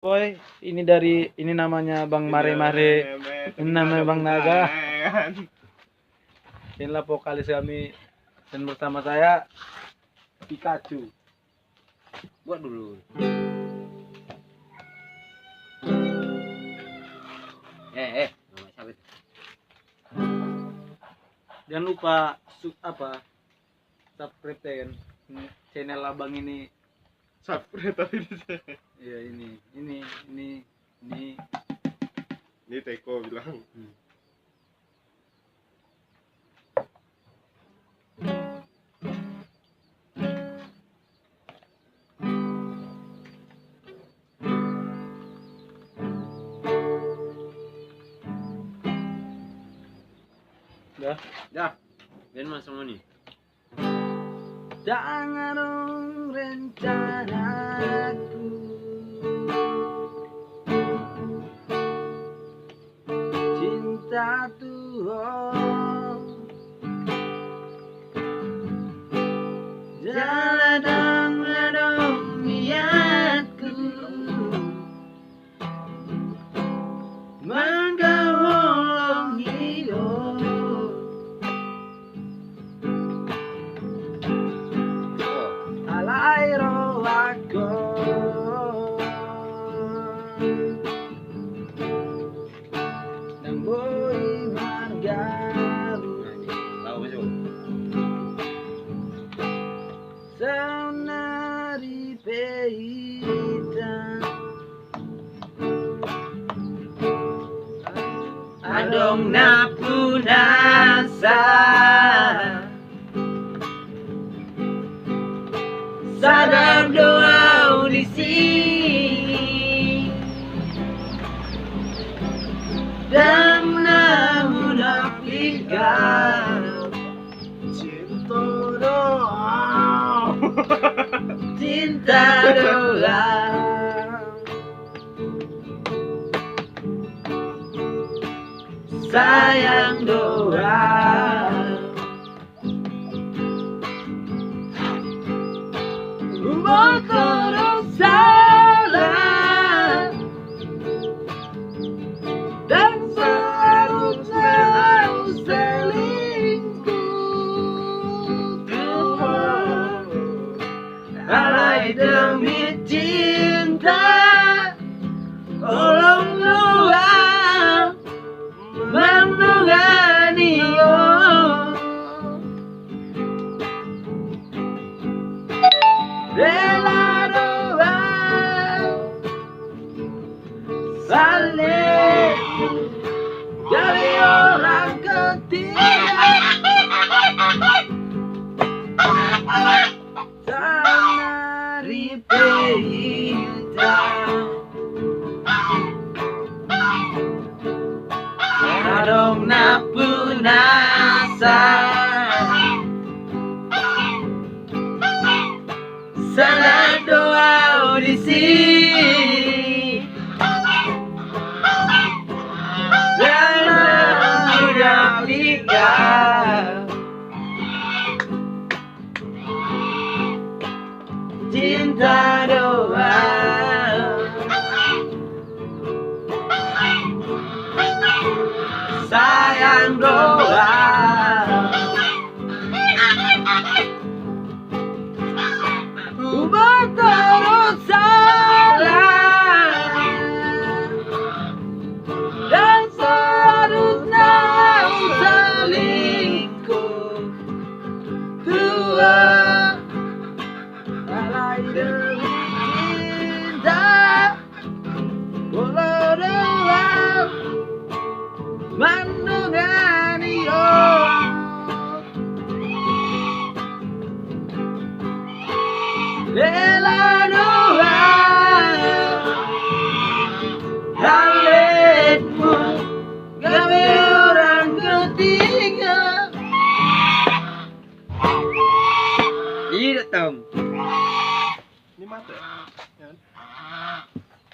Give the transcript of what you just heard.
Boy, ini namanya Bang Mare Mare. Ini namanya Bang Naga. Inilah vokalis kami dan bersama saya Pikachu. Buat dulu. Nama siapa itu? Jangan lupa subscribe channel abang ini. Subscribe tapi di sini. Iya ini Ini Teko bilang. Dah. Dan masuk nih. Jangan dong rencanaku, cinta Tuhan, jalan dong niatku, menggolong hidup. Alairo aku dan boy margaru Tahu betul. senari peita adong napunasa sadar doa di sini dan menafikan cinta doa sayang doa. Motor salah dan seharusnya selingkuh Tuhan, alai demi cinta, tolong doa menungani rela doa saling dari orang ketiga tanari peita adong napunasa salah doa di sini dan udah nikah cinta doa sayang doa. Motor salah dan seharusnya selingkuh Tuhan, alai demi cinta, walau doa menungani rela doa halitmu kami orang ketiga. Tidak tahu. Ini mata.